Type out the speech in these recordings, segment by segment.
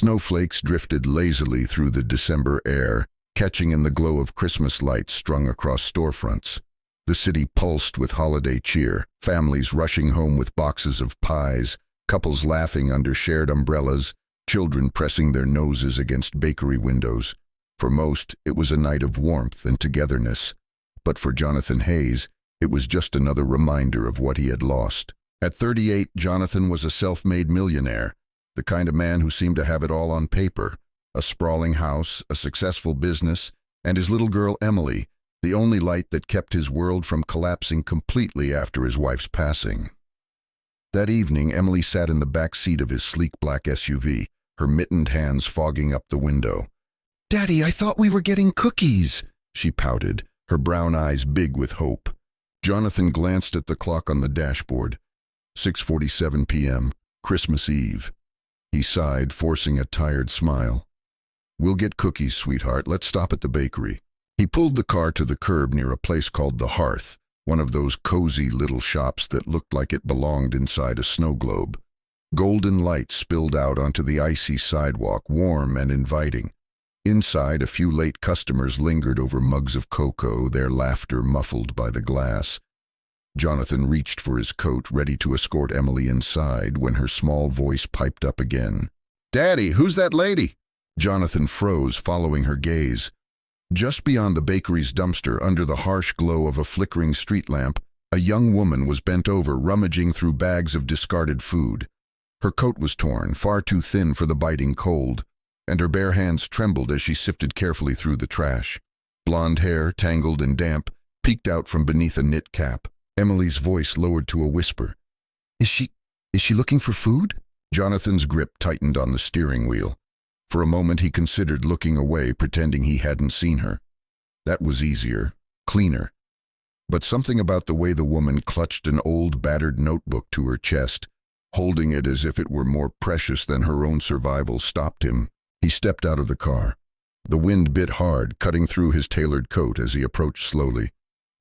Snowflakes drifted lazily through the December air, catching in the glow of Christmas lights strung across storefronts. The city pulsed with holiday cheer, families rushing home with boxes of pies, couples laughing under shared umbrellas, children pressing their noses against bakery windows. For most, it was a night of warmth and togetherness. But for Jonathan Hayes, it was just another reminder of what he had lost. At 38, Jonathan was a self-made millionaire, the kind of man who seemed to have it all on paper: a sprawling house, a successful business, and his little girl Emily, the only light that kept his world from collapsing completely after his wife's passing. That evening, Emily sat in the back seat of his sleek black SUV, her mittened hands fogging up the window. "Daddy, I thought we were getting cookies," she pouted, her brown eyes big with hope. Jonathan glanced at the clock on the dashboard. 6:47 p.m., Christmas Eve. He sighed, forcing a tired smile. "We'll get cookies, sweetheart. Let's stop at the bakery." He pulled the car to the curb near a place called The Hearth, one of those cozy little shops that looked like it belonged inside a snow globe. Golden light spilled out onto the icy sidewalk, warm and inviting. Inside, a few late customers lingered over mugs of cocoa, their laughter muffled by the glass. Jonathan reached for his coat, ready to escort Emily inside, when her small voice piped up again. "Daddy, who's that lady?" Jonathan froze, following her gaze. Just beyond the bakery's dumpster, under the harsh glow of a flickering street lamp, a young woman was bent over, rummaging through bags of discarded food. Her coat was torn, far too thin for the biting cold, and her bare hands trembled as she sifted carefully through the trash. Blonde hair, tangled and damp, peeked out from beneath a knit cap. Emily's voice lowered to a whisper. Is she looking for food?" Jonathan's grip tightened on the steering wheel. For a moment he considered looking away, pretending he hadn't seen her. That was easier, cleaner. But something about the way the woman clutched an old, battered notebook to her chest, holding it as if it were more precious than her own survival, stopped him. He stepped out of the car. The wind bit hard, cutting through his tailored coat as he approached slowly.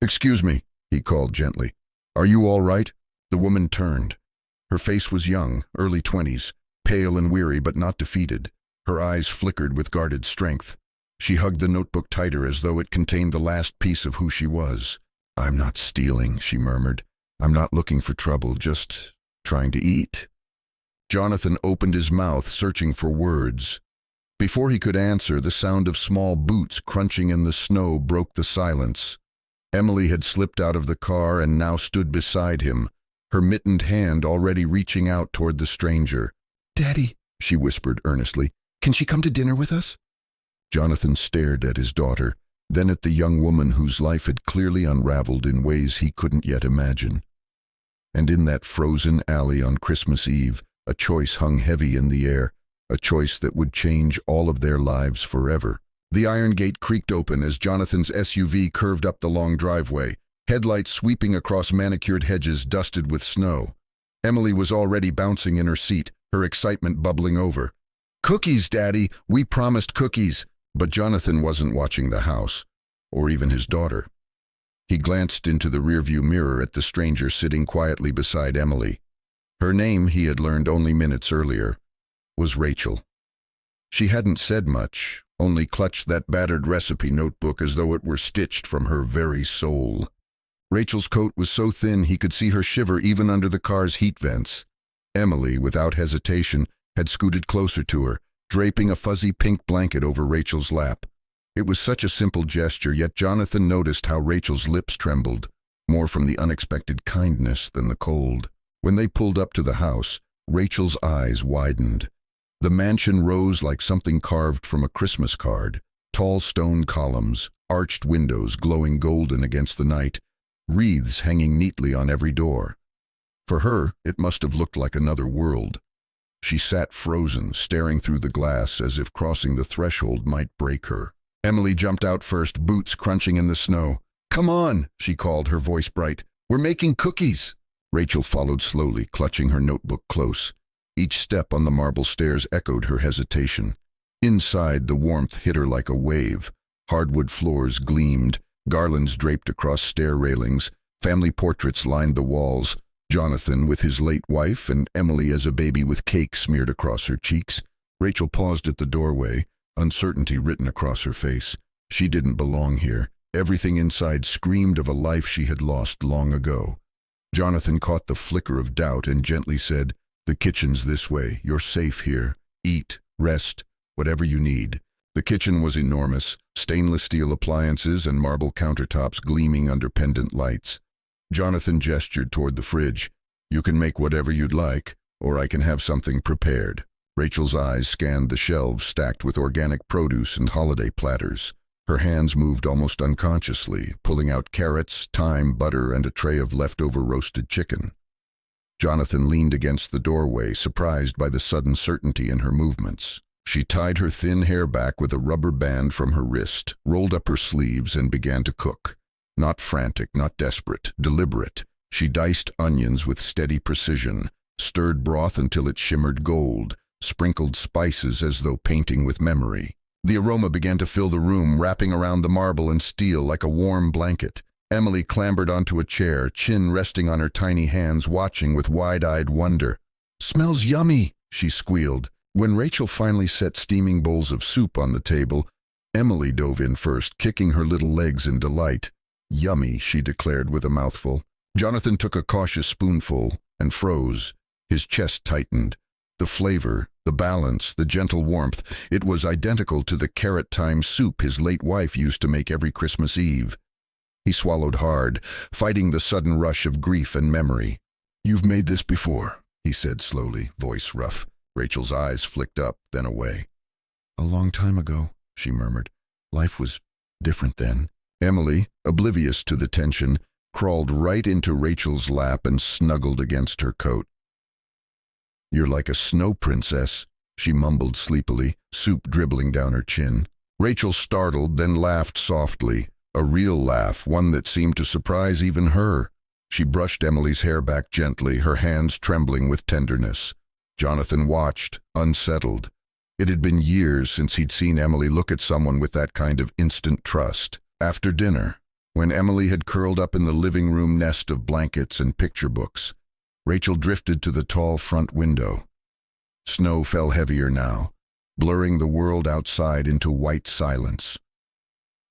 "Excuse me," he called gently. "Are you all right?" The woman turned. Her face was young, early 20s, pale and weary but not defeated. Her eyes flickered with guarded strength. She hugged the notebook tighter as though it contained the last piece of who she was. "I'm not stealing," she murmured. "I'm not looking for trouble, just trying to eat." Jonathan opened his mouth, searching for words. Before he could answer, the sound of small boots crunching in the snow broke the silence. Emily had slipped out of the car and now stood beside him, her mittened hand already reaching out toward the stranger. "Daddy," she whispered earnestly, "can she come to dinner with us?" Jonathan stared at his daughter, then at the young woman whose life had clearly unraveled in ways he couldn't yet imagine. And in that frozen alley on Christmas Eve, a choice hung heavy in the air, a choice that would change all of their lives forever. The iron gate creaked open as Jonathan's SUV curved up the long driveway, headlights sweeping across manicured hedges dusted with snow. Emily was already bouncing in her seat, her excitement bubbling over. "Cookies, Daddy! We promised cookies!" But Jonathan wasn't watching the house, or even his daughter. He glanced into the rearview mirror at the stranger sitting quietly beside Emily. Her name, he had learned only minutes earlier, was Rachel. She hadn't said much, only clutched that battered recipe notebook as though it were stitched from her very soul. Rachel's coat was so thin he could see her shiver even under the car's heat vents. Emily, without hesitation, had scooted closer to her, draping a fuzzy pink blanket over Rachel's lap. It was such a simple gesture, yet Jonathan noticed how Rachel's lips trembled, more from the unexpected kindness than the cold. When they pulled up to the house, Rachel's eyes widened. The mansion rose like something carved from a Christmas card. Tall stone columns, arched windows glowing golden against the night, wreaths hanging neatly on every door. For her, it must have looked like another world. She sat frozen, staring through the glass as if crossing the threshold might break her. Emily jumped out first, boots crunching in the snow. "Come on," she called, her voice bright. "We're making cookies." Rachel followed slowly, clutching her notebook close. Each step on the marble stairs echoed her hesitation. Inside, the warmth hit her like a wave. Hardwood floors gleamed, garlands draped across stair railings, family portraits lined the walls. Jonathan with his late wife and Emily as a baby with cake smeared across her cheeks. Rachel paused at the doorway, uncertainty written across her face. She didn't belong here. Everything inside screamed of a life she had lost long ago. Jonathan caught the flicker of doubt and gently said, "The kitchen's this way. You're safe here. Eat, rest, whatever you need." The kitchen was enormous, stainless steel appliances and marble countertops gleaming under pendant lights. Jonathan gestured toward the fridge. "You can make whatever you'd like, or I can have something prepared." Rachel's eyes scanned the shelves stacked with organic produce and holiday platters. Her hands moved almost unconsciously, pulling out carrots, thyme, butter, and a tray of leftover roasted chicken. Jonathan leaned against the doorway, surprised by the sudden certainty in her movements. She tied her thin hair back with a rubber band from her wrist, rolled up her sleeves, and began to cook. Not frantic, not desperate, deliberate. She diced onions with steady precision, stirred broth until it shimmered gold, sprinkled spices as though painting with memory. The aroma began to fill the room, wrapping around the marble and steel like a warm blanket. Emily clambered onto a chair, chin resting on her tiny hands, watching with wide-eyed wonder. "Smells yummy," she squealed. When Rachel finally set steaming bowls of soup on the table, Emily dove in first, kicking her little legs in delight. "Yummy," she declared with a mouthful. Jonathan took a cautious spoonful and froze. His chest tightened. The flavor, the balance, the gentle warmth, it was identical to the carrot thyme soup his late wife used to make every Christmas Eve. He swallowed hard, fighting the sudden rush of grief and memory. "You've made this before," he said slowly, voice rough. Rachel's eyes flicked up, then away. "A long time ago," she murmured. "Life was different then." Emily, oblivious to the tension, crawled right into Rachel's lap and snuggled against her coat. "You're like a snow princess," she mumbled sleepily, soup dribbling down her chin. Rachel startled, then laughed softly, a real laugh, one that seemed to surprise even her. She brushed Emily's hair back gently, her hands trembling with tenderness. Jonathan watched, unsettled. It had been years since he'd seen Emily look at someone with that kind of instant trust. After dinner, when Emily had curled up in the living room nest of blankets and picture books, Rachel drifted to the tall front window. Snow fell heavier now, blurring the world outside into white silence.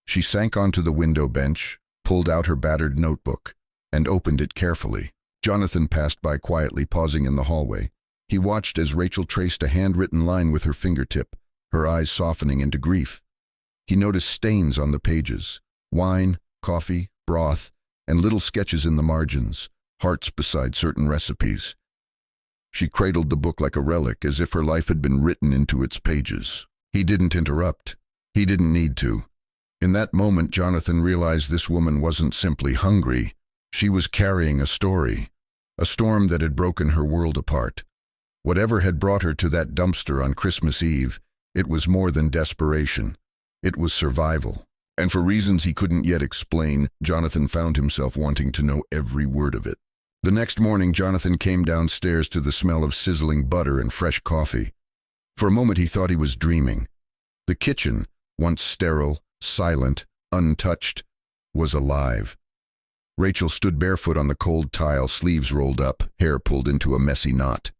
She sank onto the window bench, pulled out her battered notebook, and opened it carefully. Jonathan passed by quietly, pausing in the hallway. He watched as Rachel traced a handwritten line with her fingertip, her eyes softening into grief. He noticed stains on the pages, wine, coffee, broth, and little sketches in the margins, hearts beside certain recipes. She cradled the book like a relic, as if her life had been written into its pages. He didn't interrupt. He didn't need to. In that moment, Jonathan realized this woman wasn't simply hungry. She was carrying a story, a storm that had broken her world apart. Whatever had brought her to that dumpster on Christmas Eve, it was more than desperation. It was survival. And for reasons he couldn't yet explain, Jonathan found himself wanting to know every word of it. The next morning, Jonathan came downstairs to the smell of sizzling butter and fresh coffee. For a moment, he thought he was dreaming. The kitchen, once sterile, silent, untouched, was alive. Rachel stood barefoot on the cold tile, sleeves rolled up, hair pulled into a messy knot.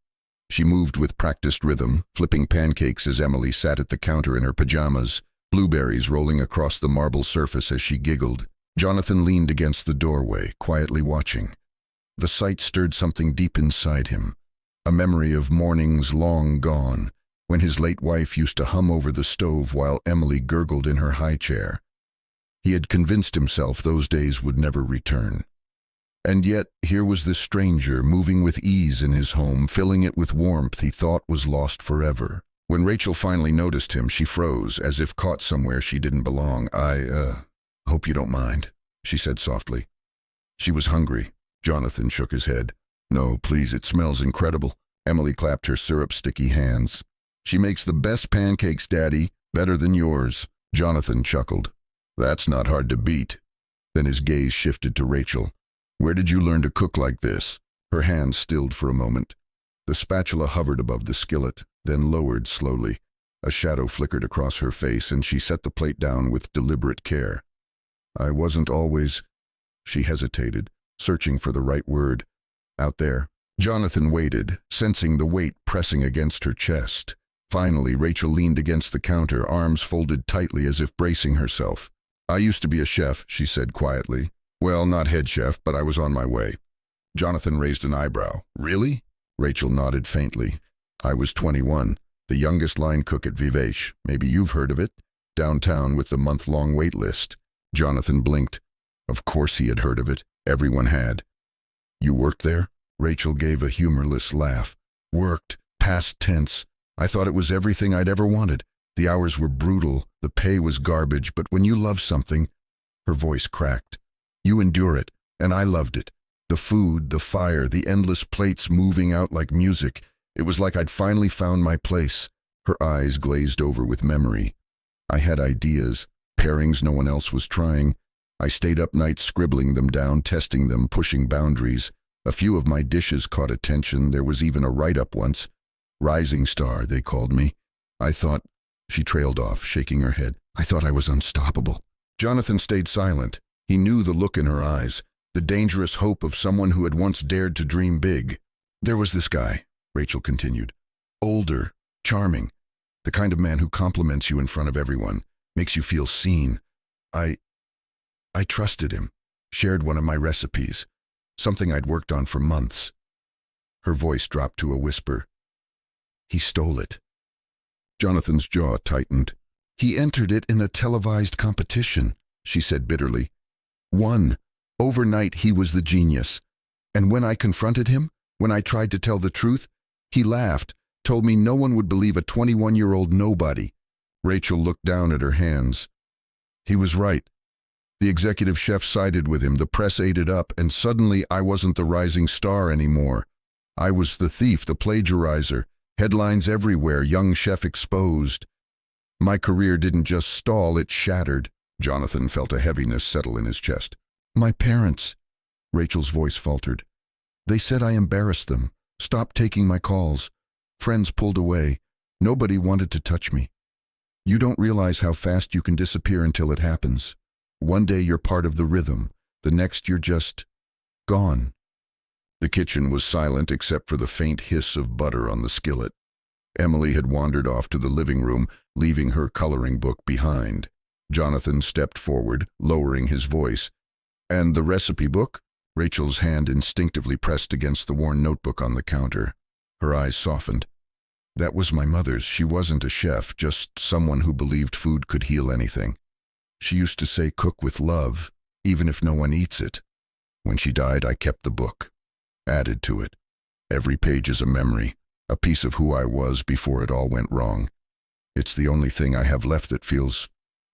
She moved with practiced rhythm, flipping pancakes as Emily sat at the counter in her pajamas, blueberries rolling across the marble surface as she giggled. Jonathan leaned against the doorway, quietly watching. The sight stirred something deep inside him, a memory of mornings long gone, when his late wife used to hum over the stove while Emily gurgled in her high chair. He had convinced himself those days would never return. And yet, here was this stranger moving with ease in his home, filling it with warmth he thought was lost forever. When Rachel finally noticed him, she froze, as if caught somewhere she didn't belong. "I hope you don't mind," she said softly. She was hungry. Jonathan shook his head. "No, please, it smells incredible." Emily clapped her syrup-sticky hands. "She makes the best pancakes, Daddy, better than yours." Jonathan chuckled. "That's not hard to beat." Then his gaze shifted to Rachel. "Where did you learn to cook like this?" Her hands stilled for a moment. The spatula hovered above the skillet, then lowered slowly. A shadow flickered across her face, and she set the plate down with deliberate care. "I wasn't always—" She hesitated, searching for the right word. "Out there." Jonathan waited, sensing the weight pressing against her chest. Finally, Rachel leaned against the counter, arms folded tightly as if bracing herself. "I used to be a chef," she said quietly. "Well, not head chef, but I was on my way." Jonathan raised an eyebrow. "Really?" Rachel nodded faintly. "I was 21, the youngest line cook at Vivace. Maybe you've heard of it? Downtown with the month-long wait list." Jonathan blinked. Of course he had heard of it. Everyone had. "You worked there?" Rachel gave a humorless laugh. "Worked, past tense. I thought it was everything I'd ever wanted. The hours were brutal, the pay was garbage, but when you love something—" Her voice cracked. "You endure it, and I loved it. The food, the fire, the endless plates moving out like music. It was like I'd finally found my place." Her eyes glazed over with memory. "I had ideas, pairings no one else was trying. I stayed up nights scribbling them down, testing them, pushing boundaries. A few of my dishes caught attention. There was even a write-up once. Rising star, they called me. I thought—" She trailed off, shaking her head. "I thought I was unstoppable." Jonathan stayed silent. He knew the look in her eyes, the dangerous hope of someone who had once dared to dream big. "There was this guy," Rachel continued. "Older, charming, the kind of man who compliments you in front of everyone, makes you feel seen. I trusted him, shared one of my recipes, something I'd worked on for months." Her voice dropped to a whisper. "He stole it." Jonathan's jaw tightened. "He entered it in a televised competition," she said bitterly. "Won. Overnight he was the genius. And when I confronted him, when I tried to tell the truth, he laughed, told me no one would believe a 21-year-old nobody." Rachel looked down at her hands. "He was right. The executive chef sided with him, the press ate it up, and suddenly I wasn't the rising star anymore. I was the thief, the plagiarizer. Headlines everywhere, young chef exposed. My career didn't just stall, it shattered." Jonathan felt a heaviness settle in his chest. "My parents," Rachel's voice faltered. "They said I embarrassed them, stopped taking my calls. Friends pulled away. Nobody wanted to touch me. You don't realize how fast you can disappear until it happens. One day you're part of the rhythm, the next you're just gone." The kitchen was silent except for the faint hiss of butter on the skillet. Emily had wandered off to the living room, leaving her coloring book behind. Jonathan stepped forward, lowering his voice. "And the recipe book?" Rachel's hand instinctively pressed against the worn notebook on the counter. Her eyes softened. "That was my mother's. She wasn't a chef, just someone who believed food could heal anything. She used to say, 'Cook with love, even if no one eats it.' When she died, I kept the book, added to it. Every page is a memory, a piece of who I was before it all went wrong. It's the only thing I have left that feels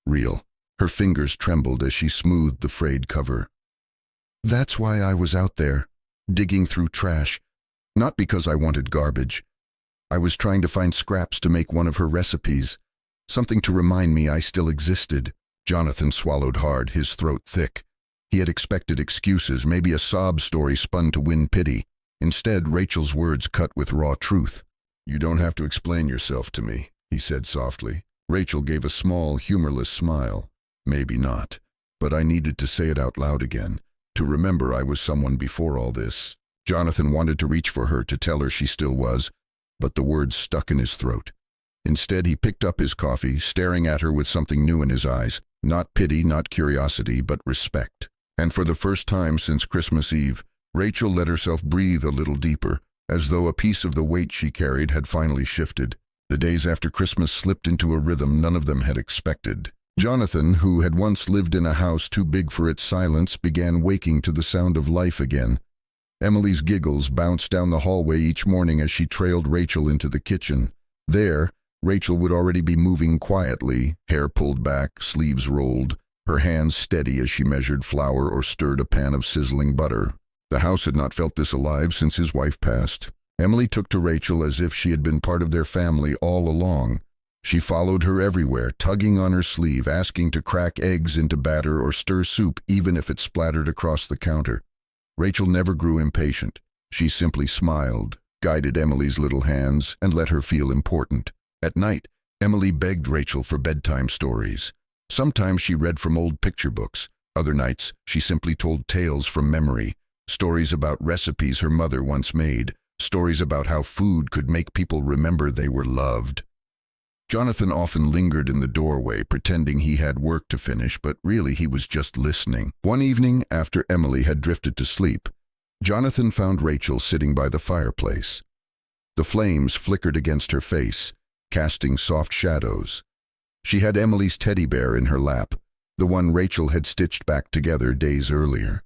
real." Her fingers trembled as she smoothed the frayed cover. "That's why I was out there, digging through trash. Not because I wanted garbage. I was trying to find scraps to make one of her recipes, something to remind me I still existed." Jonathan swallowed hard, his throat thick. He had expected excuses, maybe a sob story spun to win pity. Instead, Rachel's words cut with raw truth. "You don't have to explain yourself to me," he said softly. Rachel gave a small, humorless smile. "Maybe not, but I needed to say it out loud again, to remember I was someone before all this." Jonathan wanted to reach for her, to tell her she still was, but the words stuck in his throat. Instead, he picked up his coffee, staring at her with something new in his eyes. Not pity, not curiosity, but respect. And for the first time since Christmas Eve, Rachel let herself breathe a little deeper, as though a piece of the weight she carried had finally shifted. The days after Christmas slipped into a rhythm none of them had expected. Jonathan, who had once lived in a house too big for its silence, began waking to the sound of life again. Emily's giggles bounced down the hallway each morning as she trailed Rachel into the kitchen. There, Rachel would already be moving quietly, hair pulled back, sleeves rolled, her hands steady as she measured flour or stirred a pan of sizzling butter. The house had not felt this alive since his wife passed. Emily took to Rachel as if she had been part of their family all along. She followed her everywhere, tugging on her sleeve, asking to crack eggs into batter or stir soup even if it splattered across the counter. Rachel never grew impatient. She simply smiled, guided Emily's little hands, and let her feel important. At night, Emily begged Rachel for bedtime stories. Sometimes she read from old picture books. Other nights, she simply told tales from memory, stories about recipes her mother once made, stories about how food could make people remember they were loved. Jonathan often lingered in the doorway, pretending he had work to finish, but really he was just listening. One evening, after Emily had drifted to sleep, Jonathan found Rachel sitting by the fireplace. The flames flickered against her face, casting soft shadows. She had Emily's teddy bear in her lap, the one Rachel had stitched back together days earlier.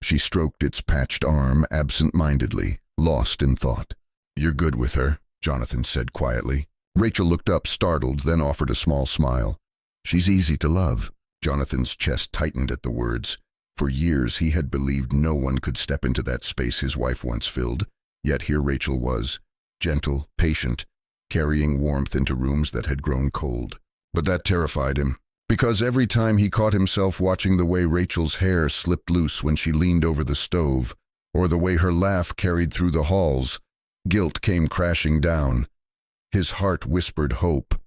She stroked its patched arm absent-mindedly, lost in thought. "You're good with her," Jonathan said quietly. Rachel looked up, startled, then offered a small smile. "She's easy to love." Jonathan's chest tightened at the words. For years he had believed no one could step into that space his wife once filled, yet here Rachel was, gentle, patient, carrying warmth into rooms that had grown cold. But that terrified him, because every time he caught himself watching the way Rachel's hair slipped loose when she leaned over the stove, or the way her laugh carried through the halls, guilt came crashing down. His heart whispered hope,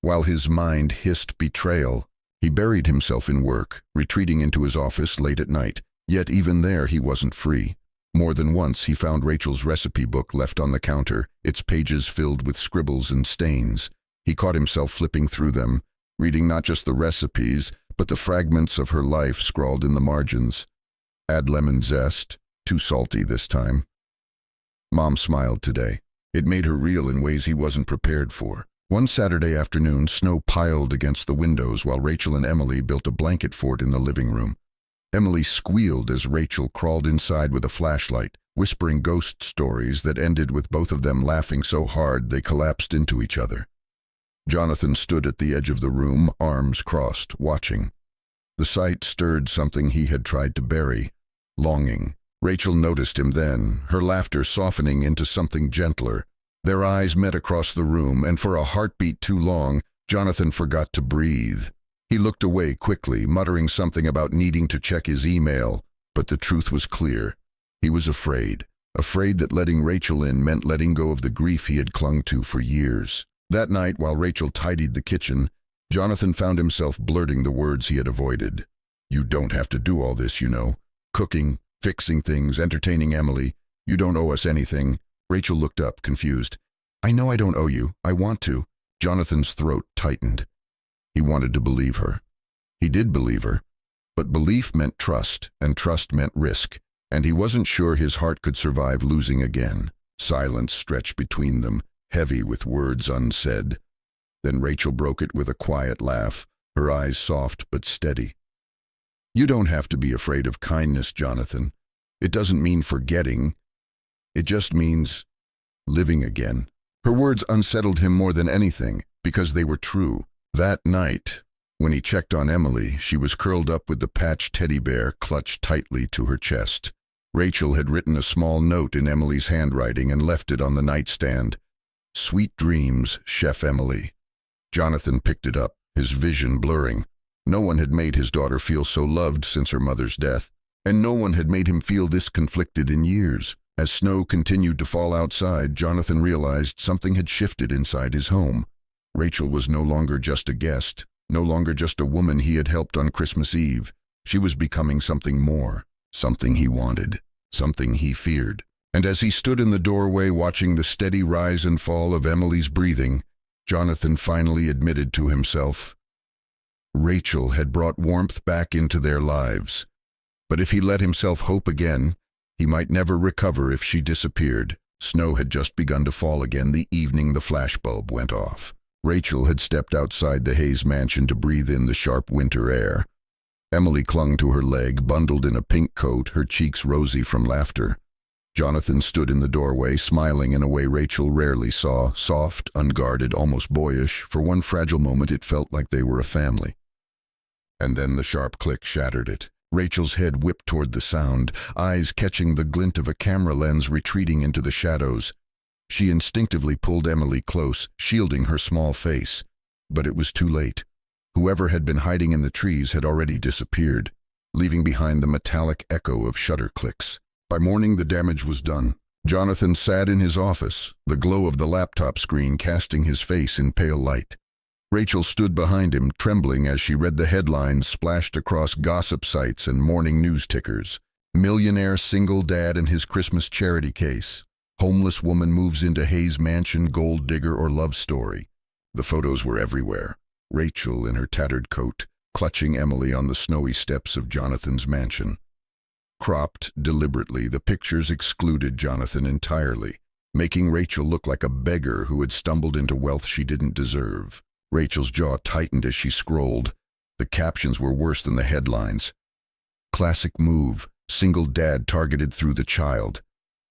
while his mind hissed betrayal. He buried himself in work, retreating into his office late at night, yet even there he wasn't free. More than once he found Rachel's recipe book left on the counter, its pages filled with scribbles and stains. He caught himself flipping through them, reading not just the recipes, but the fragments of her life scrawled in the margins. Add lemon zest, too salty this time. Mom smiled today. It made her real in ways he wasn't prepared for. One Saturday afternoon, snow piled against the windows while Rachel and Emily built a blanket fort in the living room. Emily squealed as Rachel crawled inside with a flashlight, whispering ghost stories that ended with both of them laughing so hard they collapsed into each other. Jonathan stood at the edge of the room, arms crossed, watching. The sight stirred something he had tried to bury, longing. Rachel noticed him then, her laughter softening into something gentler. Their eyes met across the room, and for a heartbeat too long, Jonathan forgot to breathe. He looked away quickly, muttering something about needing to check his email, but the truth was clear. He was afraid that letting Rachel in meant letting go of the grief he had clung to for years. That night, while Rachel tidied the kitchen, Jonathan found himself blurting the words he had avoided. "You don't have to do all this, you know. Cooking, fixing things, entertaining Emily. You don't owe us anything." Rachel looked up, confused. "I know I don't owe you. I want to." Jonathan's throat tightened. He wanted to believe her. He did believe her. But belief meant trust, and trust meant risk, and he wasn't sure his heart could survive losing again. Silence stretched between them, heavy with words unsaid. Then Rachel broke it with a quiet laugh, her eyes soft but steady. "You don't have to be afraid of kindness, Jonathan. It doesn't mean forgetting. It just means living again." Her words unsettled him more than anything, because they were true. That night, when he checked on Emily, she was curled up with the patched teddy bear clutched tightly to her chest. Rachel had written a small note in Emily's handwriting and left it on the nightstand. "Sweet dreams, Chef Emily." Jonathan picked it up, his vision blurring. No one had made his daughter feel so loved since her mother's death, and no one had made him feel this conflicted in years. As snow continued to fall outside, Jonathan realized something had shifted inside his home. Rachel was no longer just a guest, no longer just a woman he had helped on Christmas Eve. She was becoming something more, something he wanted, something he feared. And as he stood in the doorway watching the steady rise and fall of Emily's breathing, Jonathan finally admitted to himself, Rachel had brought warmth back into their lives. But if he let himself hope again, he might never recover if she disappeared. Snow had just begun to fall again the evening the flashbulb went off. Rachel had stepped outside the Hayes mansion to breathe in the sharp winter air. Emily clung to her leg, bundled in a pink coat, her cheeks rosy from laughter. Jonathan stood in the doorway, smiling in a way Rachel rarely saw, soft, unguarded, almost boyish. For one fragile moment it felt like they were a family. And then the sharp click shattered it. Rachel's head whipped toward the sound, eyes catching the glint of a camera lens retreating into the shadows. She instinctively pulled Emily close, shielding her small face. But it was too late. Whoever had been hiding in the trees had already disappeared, leaving behind the metallic echo of shutter clicks. By morning the damage was done. Jonathan sat in his office, the glow of the laptop screen casting his face in pale light. Rachel stood behind him, trembling as she read the headlines splashed across gossip sites and morning news tickers. Millionaire single dad in his Christmas charity case. Homeless woman moves into Hayes mansion, gold digger or love story. The photos were everywhere. Rachel in her tattered coat, clutching Emily on the snowy steps of Jonathan's mansion. Cropped deliberately, the pictures excluded Jonathan entirely, making Rachel look like a beggar who had stumbled into wealth she didn't deserve. Rachel's jaw tightened as she scrolled. The captions were worse than the headlines. Classic move, single dad targeted through the child.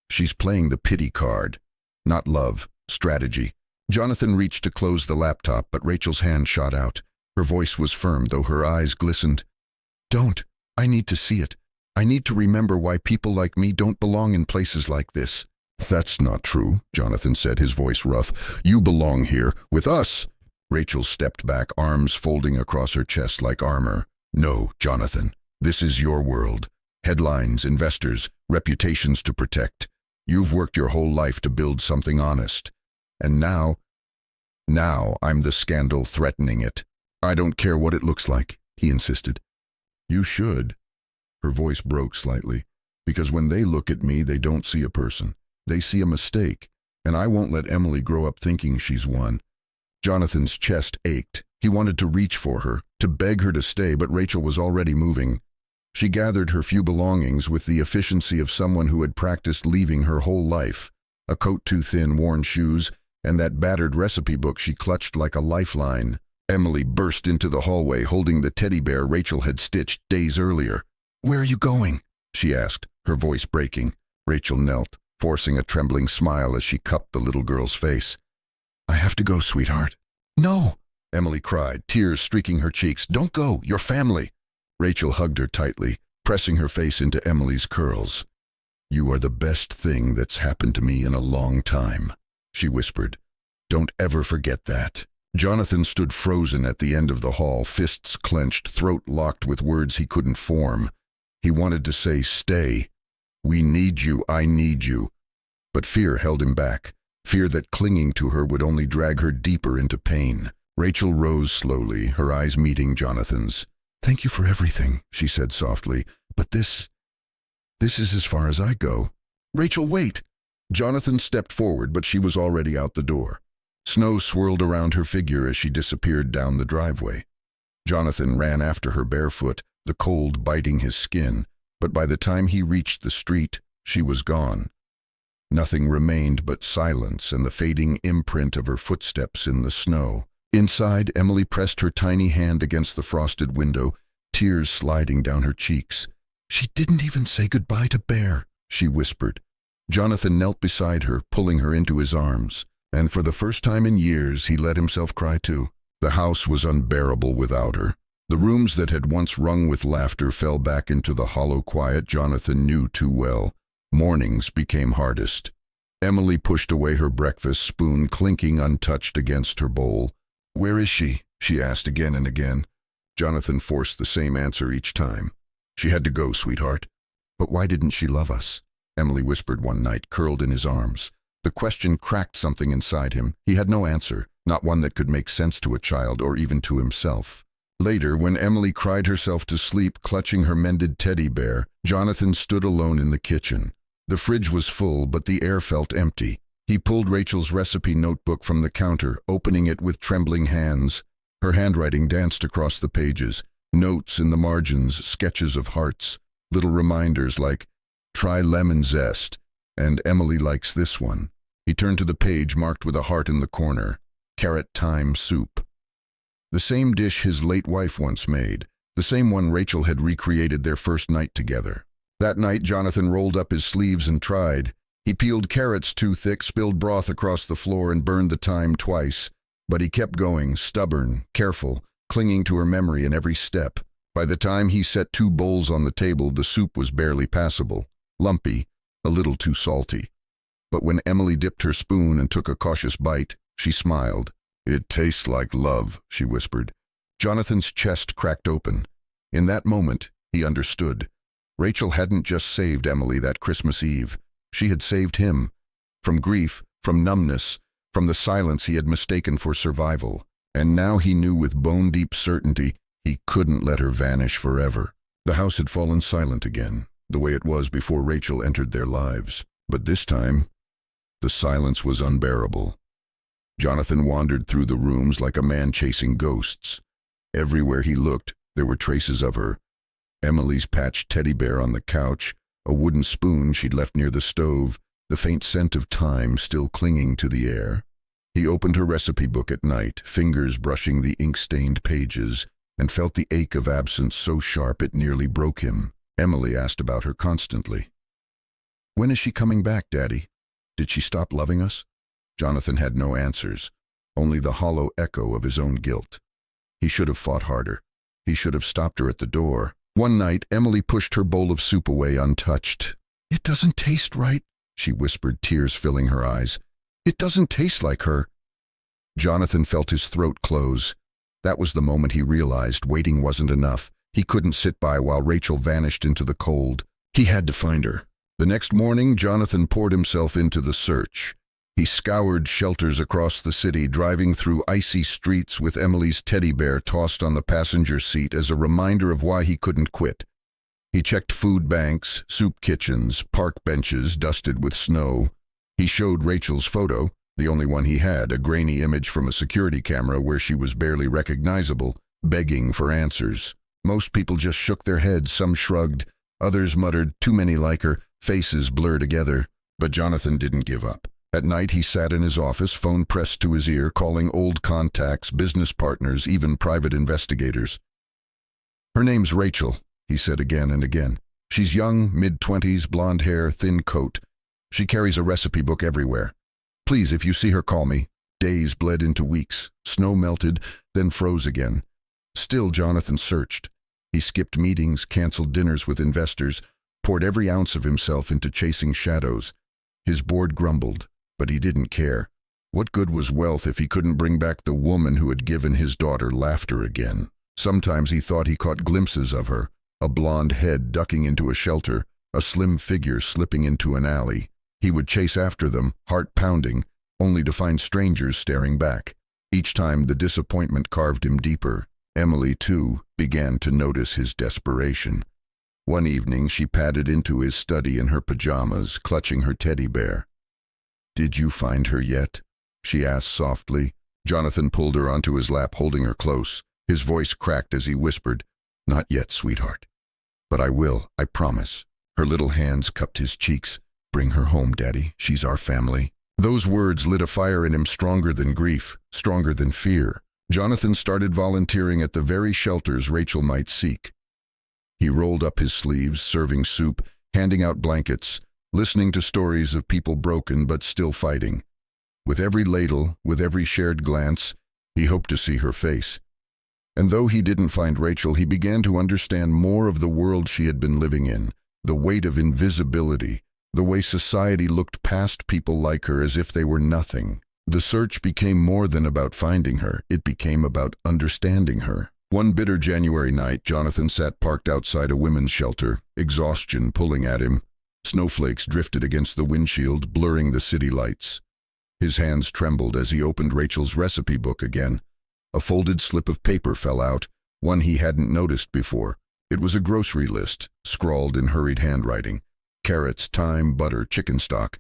She's playing the pity card. Not love, strategy. Jonathan reached to close the laptop, but Rachel's hand shot out. Her voice was firm, though her eyes glistened. Don't. I need to see it. I need to remember why people like me don't belong in places like this. That's not true, Jonathan said, his voice rough. You belong here, with us. Rachel stepped back, arms folding across her chest like armor. No, Jonathan. This is your world. Headlines, investors, reputations to protect. You've worked your whole life to build something honest. And now I'm the scandal threatening it. I don't care what it looks like, he insisted. You should. Her voice broke slightly. Because when they look at me, they don't see a person. They see a mistake. And I won't let Emily grow up thinking she's one. Jonathan's chest ached. He wanted to reach for her, to beg her to stay, but Rachel was already moving. She gathered her few belongings with the efficiency of someone who had practiced leaving her whole life. A coat too thin, worn shoes, and that battered recipe book she clutched like a lifeline. Emily burst into the hallway holding the teddy bear Rachel had stitched days earlier. Where are you going? She asked, her voice breaking. Rachel knelt, forcing a trembling smile as she cupped the little girl's face. I have to go, sweetheart. No, Emily cried, tears streaking her cheeks. Don't go, your family. Rachel hugged her tightly, pressing her face into Emily's curls. You are the best thing that's happened to me in a long time, she whispered. Don't ever forget that. Jonathan stood frozen at the end of the hall, fists clenched, throat locked with words he couldn't form. He wanted to say, stay. We need you, I need you. But fear held him back, fear that clinging to her would only drag her deeper into pain. Rachel rose slowly, her eyes meeting Jonathan's. Thank you for everything, she said softly, but this is as far as I go. Rachel, wait! Jonathan stepped forward, but she was already out the door. Snow swirled around her figure as she disappeared down the driveway. Jonathan ran after her barefoot, the cold biting his skin, but by the time he reached the street, she was gone. Nothing remained but silence and the fading imprint of her footsteps in the snow. Inside, Emily pressed her tiny hand against the frosted window, tears sliding down her cheeks. She didn't even say goodbye to Bear, she whispered. Jonathan knelt beside her, pulling her into his arms, and for the first time in years he let himself cry too. The house was unbearable without her. The rooms that had once rung with laughter fell back into the hollow quiet Jonathan knew too well. Mornings became hardest. Emily pushed away her breakfast, spoon clinking untouched against her bowl. Where is she? She asked again and again. Jonathan forced the same answer each time. She had to go, sweetheart. But why didn't she love us? Emily whispered one night, curled in his arms. The question cracked something inside him. He had no answer, not one that could make sense to a child or even to himself. Later, when Emily cried herself to sleep, clutching her mended teddy bear, Jonathan stood alone in the kitchen. The fridge was full, but the air felt empty. He pulled Rachel's recipe notebook from the counter, opening it with trembling hands. Her handwriting danced across the pages, notes in the margins, sketches of hearts, little reminders like, try lemon zest, and Emily likes this one. He turned to the page marked with a heart in the corner, carrot thyme soup. The same dish his late wife once made, the same one Rachel had recreated their first night together. That night, Jonathan rolled up his sleeves and tried. He peeled carrots too thick, spilled broth across the floor, and burned the thyme twice. But he kept going, stubborn, careful, clinging to her memory in every step. By the time he set 2 bowls on the table, the soup was barely passable, lumpy, a little too salty. But when Emily dipped her spoon and took a cautious bite, she smiled. It tastes like love, she whispered. Jonathan's chest cracked open. In that moment, he understood. Rachel hadn't just saved Emily that Christmas Eve. She had saved him. From grief, from numbness, from the silence he had mistaken for survival. And now he knew with bone-deep certainty he couldn't let her vanish forever. The house had fallen silent again, the way it was before Rachel entered their lives. But this time, the silence was unbearable. Jonathan wandered through the rooms like a man chasing ghosts. Everywhere he looked, there were traces of her. Emily's patched teddy bear on the couch, a wooden spoon she'd left near the stove, the faint scent of thyme still clinging to the air. He opened her recipe book at night, fingers brushing the ink-stained pages, and felt the ache of absence so sharp it nearly broke him. Emily asked about her constantly. "When is she coming back, Daddy? Did she stop loving us?" Jonathan had no answers, only the hollow echo of his own guilt. He should have fought harder. He should have stopped her at the door. One night, Emily pushed her bowl of soup away untouched. "It doesn't taste right," she whispered, tears filling her eyes. "It doesn't taste like her." Jonathan felt his throat close. That was the moment he realized waiting wasn't enough. He couldn't sit by while Rachel vanished into the cold. He had to find her. The next morning, Jonathan poured himself into the search. He scoured shelters across the city, driving through icy streets with Emily's teddy bear tossed on the passenger seat as a reminder of why he couldn't quit. He checked food banks, soup kitchens, park benches dusted with snow. He showed Rachel's photo, the only one he had, a grainy image from a security camera where she was barely recognizable, begging for answers. Most people just shook their heads, some shrugged, others muttered, "Too many like her," faces blur together. But Jonathan didn't give up. At night he sat in his office, phone pressed to his ear, calling old contacts, business partners, even private investigators. "Her name's Rachel," he said again and again. "She's young, mid-20s, blonde hair, thin coat. She carries a recipe book everywhere. Please, if you see her, call me." Days bled into weeks. Snow melted, then froze again. Still, Jonathan searched. He skipped meetings, canceled dinners with investors, poured every ounce of himself into chasing shadows. His board grumbled, but he didn't care. What good was wealth if he couldn't bring back the woman who had given his daughter laughter again? Sometimes he thought he caught glimpses of her, a blonde head ducking into a shelter, a slim figure slipping into an alley. He would chase after them, heart pounding, only to find strangers staring back. Each time the disappointment carved him deeper. Emily, too, began to notice his desperation. One evening she padded into his study in her pajamas, clutching her teddy bear. "Did you find her yet?" she asked softly. Jonathan pulled her onto his lap, holding her close. His voice cracked as he whispered, "Not yet, sweetheart. But I will, I promise." Her little hands cupped his cheeks. "Bring her home, Daddy. She's our family." Those words lit a fire in him stronger than grief, stronger than fear. Jonathan started volunteering at the very shelters Rachel might seek. He rolled up his sleeves, serving soup, handing out blankets, listening to stories of people broken but still fighting. With every ladle, with every shared glance, he hoped to see her face. And though he didn't find Rachel, he began to understand more of the world she had been living in, the weight of invisibility, the way society looked past people like her as if they were nothing. The search became more than about finding her. It became about understanding her. One bitter January night, Jonathan sat parked outside a women's shelter, exhaustion pulling at him. Snowflakes drifted against the windshield, blurring the city lights. His hands trembled as he opened Rachel's recipe book again. A folded slip of paper fell out, one he hadn't noticed before. It was a grocery list, scrawled in hurried handwriting. Carrots, thyme, butter, chicken stock.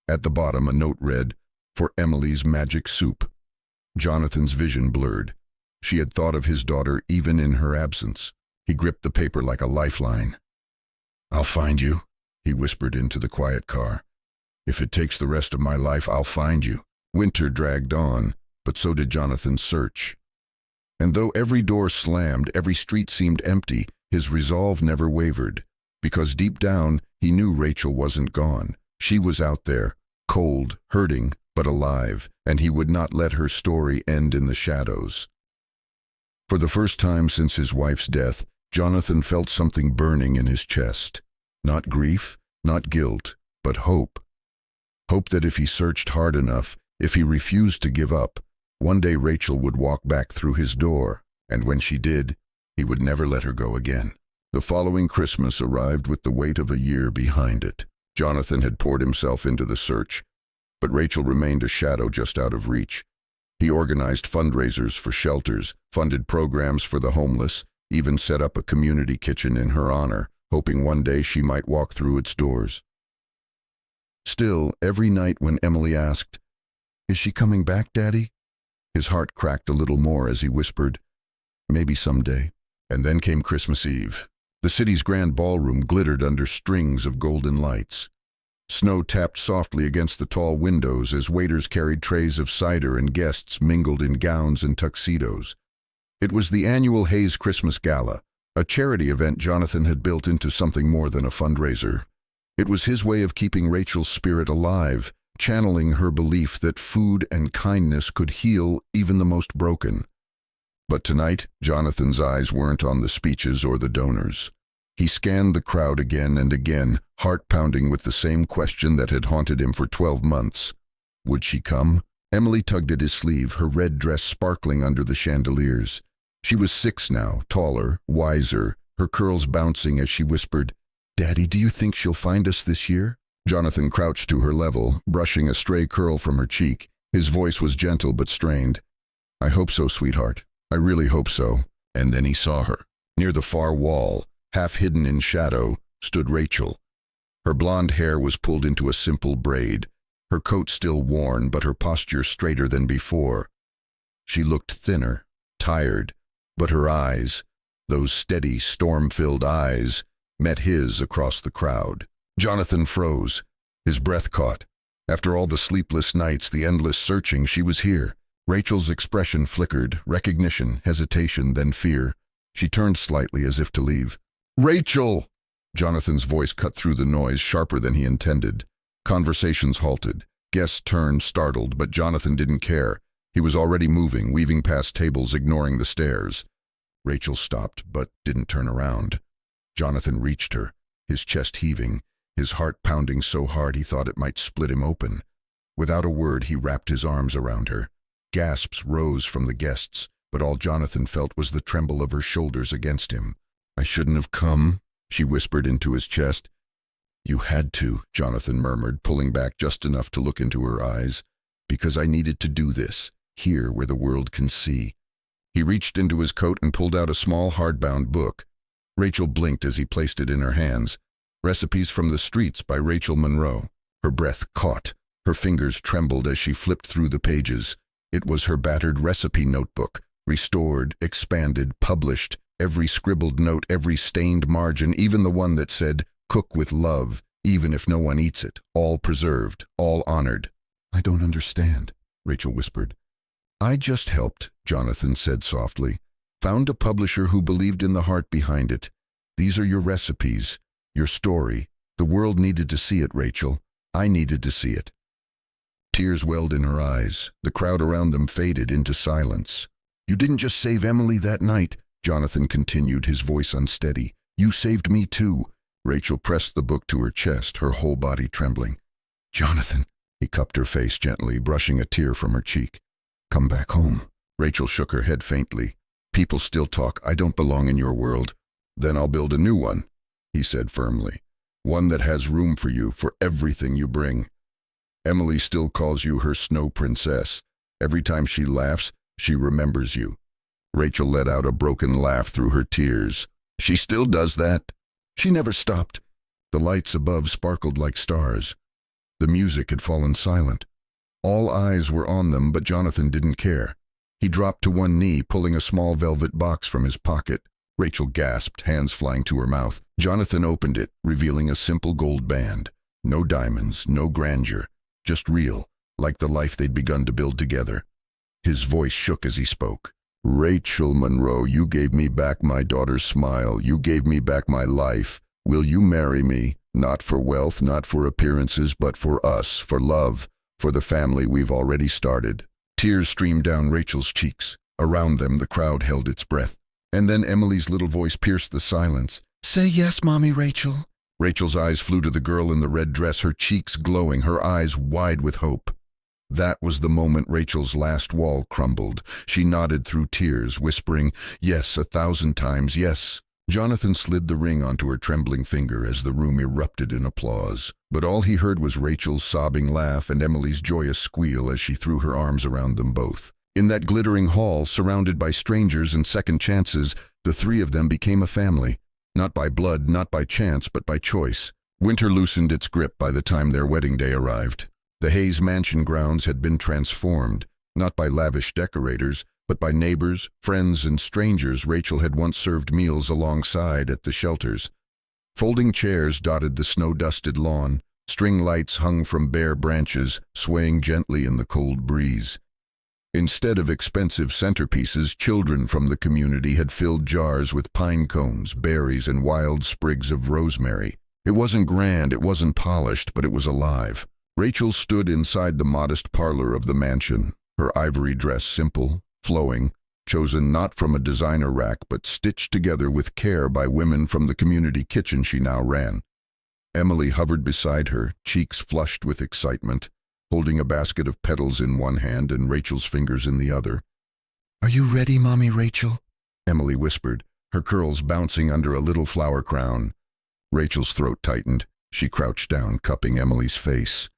At the bottom, a note read, "For Emily's magic soup." Jonathan's vision blurred. She had thought of his daughter even in her absence. He gripped the paper like a lifeline. "I'll find you," he whispered into the quiet car. "If it takes the rest of my life, I'll find you." Winter dragged on, but so did Jonathan's search. And though every door slammed, every street seemed empty, his resolve never wavered. Because deep down, he knew Rachel wasn't gone. She was out there, cold, hurting, but alive, and he would not let her story end in the shadows. For the first time since his wife's death, Jonathan felt something burning in his chest. Not grief, not guilt, but hope. Hope that if he searched hard enough, if he refused to give up, one day Rachel would walk back through his door, and when she did, he would never let her go again. The following Christmas arrived with the weight of a year behind it. Jonathan had poured himself into the search, but Rachel remained a shadow just out of reach. He organized fundraisers for shelters, funded programs for the homeless, even set up a community kitchen in her honor, hoping one day she might walk through its doors. Still, every night when Emily asked, Is she coming back, Daddy? His heart cracked a little more as he whispered, maybe someday. And then came Christmas Eve. The city's grand ballroom glittered under strings of golden lights. Snow tapped softly against the tall windows as waiters carried trays of cider and guests mingled in gowns and tuxedos. It was the annual Hayes Christmas Gala, a charity event Jonathan had built into something more than a fundraiser. It was his way of keeping Rachel's spirit alive, channeling her belief that food and kindness could heal even the most broken. But tonight, Jonathan's eyes weren't on the speeches or the donors. He scanned the crowd again and again, heart pounding with the same question that had haunted him for 12 months. Would she come? Emily tugged at his sleeve, her red dress sparkling under the chandeliers. She was 6 now, taller, wiser, her curls bouncing as she whispered, "Daddy, do you think she'll find us this year?" Jonathan crouched to her level, brushing a stray curl from her cheek. His voice was gentle but strained. "I hope so, sweetheart. I really hope so." And then he saw her. Near the far wall, half hidden in shadow, stood Rachel. Her blonde hair was pulled into a simple braid, her coat still worn but her posture straighter than before. She looked thinner, tired, but her eyes, those steady, storm-filled eyes, met his across the crowd. Jonathan froze, his breath caught. After all the sleepless nights, the endless searching, she was here. Rachel's expression flickered, recognition, hesitation, then fear. She turned slightly as if to leave. "Rachel!" Jonathan's voice cut through the noise, sharper than he intended. Conversations halted. Guests turned, startled, but Jonathan didn't care. He was already moving, weaving past tables, ignoring the stares. Rachel stopped, but didn't turn around. Jonathan reached her, his chest heaving, his heart pounding so hard he thought it might split him open. Without a word, he wrapped his arms around her. Gasps rose from the guests, but all Jonathan felt was the tremble of her shoulders against him. "I shouldn't have come," she whispered into his chest. "You had to," Jonathan murmured, pulling back just enough to look into her eyes. "Because I needed to do this, here where the world can see." He reached into his coat and pulled out a small hardbound book. Rachel blinked as he placed it in her hands. Recipes from the Streets by Rachel Monroe. Her breath caught. Her fingers trembled as she flipped through the pages. It was her battered recipe notebook, restored, expanded, published. Every scribbled note, every stained margin, even the one that said, "Cook with love, even if no one eats it," all preserved, all honored. "I don't understand," Rachel whispered. "I just helped," Jonathan said softly. "Found a publisher who believed in the heart behind it. These are your recipes, your story. The world needed to see it, Rachel. I needed to see it." Tears welled in her eyes. The crowd around them faded into silence. "You didn't just save Emily that night," Jonathan continued, his voice unsteady. "You saved me too." Rachel pressed the book to her chest, her whole body trembling. "Jonathan," he cupped her face gently, brushing a tear from her cheek. "Come back home." Rachel shook her head faintly. "People still talk. I don't belong in your world." "Then I'll build a new one," he said firmly. "One that has room for you, for everything you bring. Emily still calls you her snow princess. Every time she laughs, she remembers you." Rachel let out a broken laugh through her tears. "She still does that?" "She never stopped." The lights above sparkled like stars. The music had fallen silent. All eyes were on them, but Jonathan didn't care. He dropped to one knee, pulling a small velvet box from his pocket. Rachel gasped, hands flying to her mouth. Jonathan opened it, revealing a simple gold band. No diamonds, no grandeur, just real, like the life they'd begun to build together. His voice shook as he spoke. "Rachel Monroe, you gave me back my daughter's smile. You gave me back my life. Will you marry me? Not for wealth, not for appearances, but for us, for love, for the family we've already started." Tears streamed down Rachel's cheeks. Around them, the crowd held its breath. And then Emily's little voice pierced the silence. "Say yes, Mommy Rachel." Rachel's eyes flew to the girl in the red dress, her cheeks glowing, her eyes wide with hope. That was the moment Rachel's last wall crumbled. She nodded through tears, whispering, "Yes, 1,000 times, yes." Jonathan slid the ring onto her trembling finger as the room erupted in applause. But all he heard was Rachel's sobbing laugh and Emily's joyous squeal as she threw her arms around them both. In that glittering hall, surrounded by strangers and second chances, the three of them became a family. Not by blood, not by chance, but by choice. Winter loosened its grip by the time their wedding day arrived. The Hayes mansion grounds had been transformed, not by lavish decorators, but by neighbors, friends, and strangers Rachel had once served meals alongside at the shelters. Folding chairs dotted the snow-dusted lawn, string lights hung from bare branches, swaying gently in the cold breeze. Instead of expensive centerpieces, children from the community had filled jars with pine cones, berries, and wild sprigs of rosemary. It wasn't grand, it wasn't polished, but it was alive. Rachel stood inside the modest parlor of the mansion, her ivory dress simple, flowing, chosen not from a designer rack but stitched together with care by women from the community kitchen she now ran. Emily hovered beside her, cheeks flushed with excitement, holding a basket of petals in one hand and Rachel's fingers in the other. "Are you ready, Mommy Rachel?" Emily whispered, her curls bouncing under a little flower crown. Rachel's throat tightened. She crouched down, cupping Emily's face.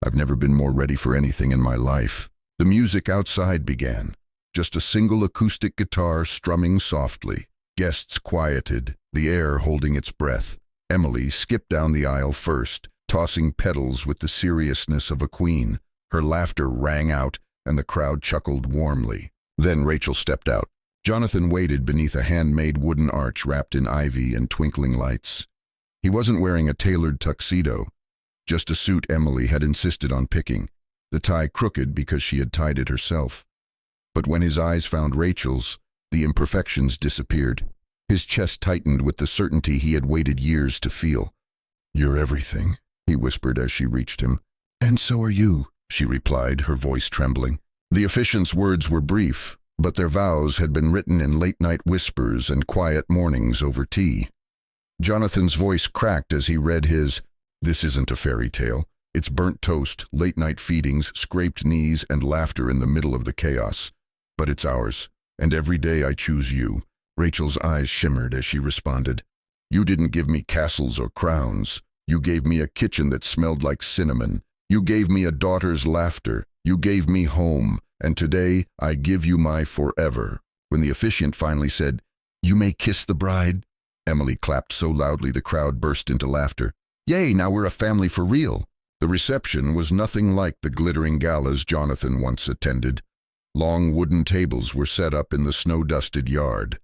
"I've never been more ready for anything in my life." The music outside began. Just a single acoustic guitar strumming softly. Guests quieted, the air holding its breath. Emily skipped down the aisle first, tossing petals with the seriousness of a queen. Her laughter rang out, and the crowd chuckled warmly. Then Rachel stepped out. Jonathan waited beneath a handmade wooden arch wrapped in ivy and twinkling lights. He wasn't wearing a tailored tuxedo, just a suit Emily had insisted on picking, the tie crooked because she had tied it herself. But when his eyes found Rachel's, the imperfections disappeared. His chest tightened with the certainty he had waited years to feel. "You're everything," he whispered as she reached him. "And so are you," she replied, her voice trembling. The officiant's words were brief, but their vows had been written in late-night whispers and quiet mornings over tea. Jonathan's voice cracked as he read his, "This isn't a fairy tale. It's burnt toast, late-night feedings, scraped knees, and laughter in the middle of the chaos. But it's ours, and every day I choose you." Rachel's eyes shimmered as she responded. "You didn't give me castles or crowns. You gave me a kitchen that smelled like cinnamon. You gave me a daughter's laughter. You gave me home, and today I give you my forever." When the officiant finally said, "You may kiss the bride," Emily clapped so loudly the crowd burst into laughter. "Yay, now we're a family for real." The reception was nothing like the glittering galas Jonathan once attended. Long wooden tables were set up in the snow-dusted yard.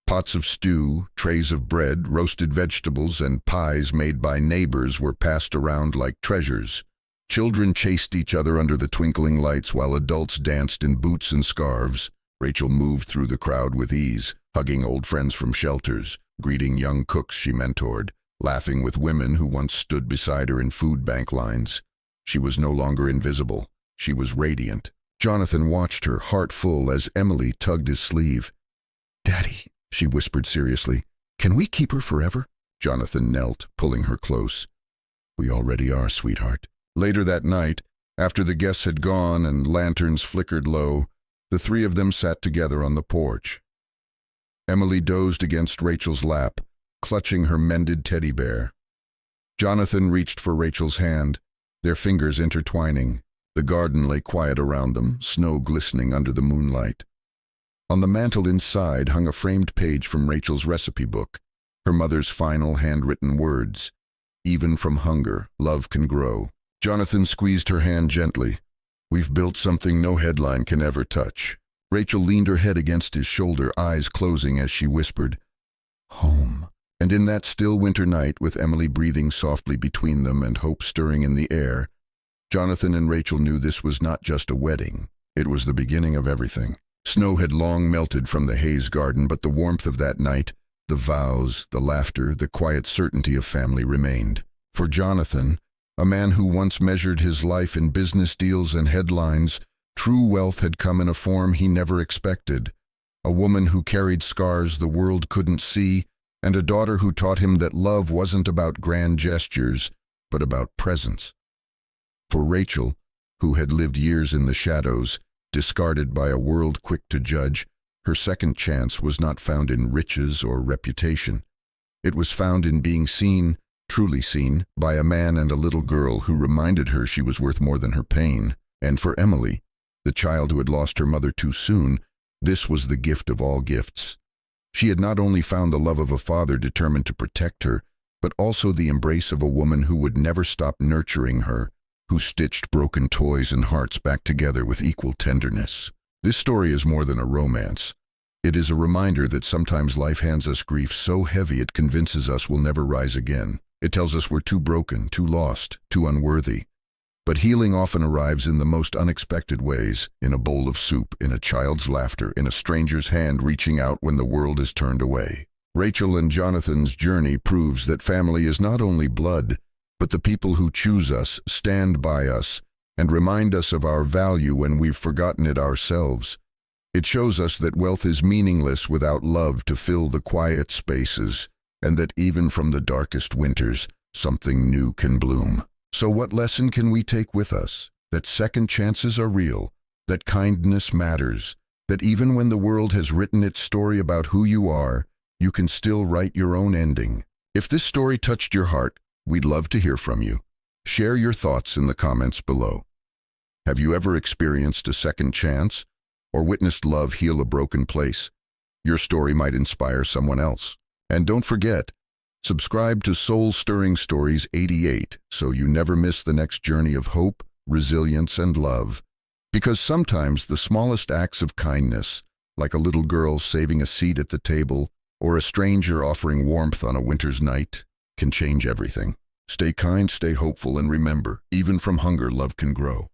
Pots of stew, trays of bread, roasted vegetables, and pies made by neighbors were passed around like treasures. Children chased each other under the twinkling lights while adults danced in boots and scarves. Rachel moved through the crowd with ease, hugging old friends from shelters, greeting young cooks she mentored, laughing with women who once stood beside her in food bank lines. She was no longer invisible. She was radiant. Jonathan watched her, heart full, as Emily tugged his sleeve. "Daddy," she whispered seriously, "can we keep her forever?" Jonathan knelt, pulling her close. "We already are, sweetheart." Later that night, after the guests had gone and lanterns flickered low, the three of them sat together on the porch. Emily dozed against Rachel's lap, clutching her mended teddy bear. Jonathan reached for Rachel's hand, their fingers intertwining. The garden lay quiet around them, snow glistening under the moonlight. On the mantel inside hung a framed page from Rachel's recipe book, her mother's final handwritten words. "Even from hunger, love can grow." Jonathan squeezed her hand gently. "We've built something no headline can ever touch." Rachel leaned her head against his shoulder, eyes closing as she whispered, "Home." And in that still winter night, with Emily breathing softly between them and hope stirring in the air, Jonathan and Rachel knew this was not just a wedding. It was the beginning of everything. Snow had long melted from the Hayes garden, but the warmth of that night, the vows, the laughter, the quiet certainty of family remained. For Jonathan, a man who once measured his life in business deals and headlines, true wealth had come in a form he never expected. A woman who carried scars the world couldn't see, and a daughter who taught him that love wasn't about grand gestures, but about presence. For Rachel, who had lived years in the shadows, discarded by a world quick to judge, her second chance was not found in riches or reputation. It was found in being seen, truly seen, by a man and a little girl who reminded her she was worth more than her pain. And for Emily, the child who had lost her mother too soon, this was the gift of all gifts. She had not only found the love of a father determined to protect her, but also the embrace of a woman who would never stop nurturing her, who stitched broken toys and hearts back together with equal tenderness. This story is more than a romance. It is a reminder that sometimes life hands us grief so heavy it convinces us we'll never rise again. It tells us we're too broken, too lost, too unworthy. But healing often arrives in the most unexpected ways, in a bowl of soup, in a child's laughter, in a stranger's hand reaching out when the world is turned away. Rachel and Jonathan's journey proves that family is not only blood, but the people who choose us, stand by us, and remind us of our value when we've forgotten it ourselves. It shows us that wealth is meaningless without love to fill the quiet spaces, and that even from the darkest winters, something new can bloom. So what lesson can we take with us? That second chances are real, that kindness matters, that even when the world has written its story about who you are, you can still write your own ending. If this story touched your heart, we'd love to hear from you. Share your thoughts in the comments below. Have you ever experienced a second chance or witnessed love heal a broken place? Your story might inspire someone else. And don't forget, subscribe to Soul Stirring Stories 88 so you never miss the next journey of hope, resilience, and love. Because sometimes the smallest acts of kindness, like a little girl saving a seat at the table or a stranger offering warmth on a winter's night, can change everything. Stay kind, stay hopeful, and remember, even from hunger, love can grow.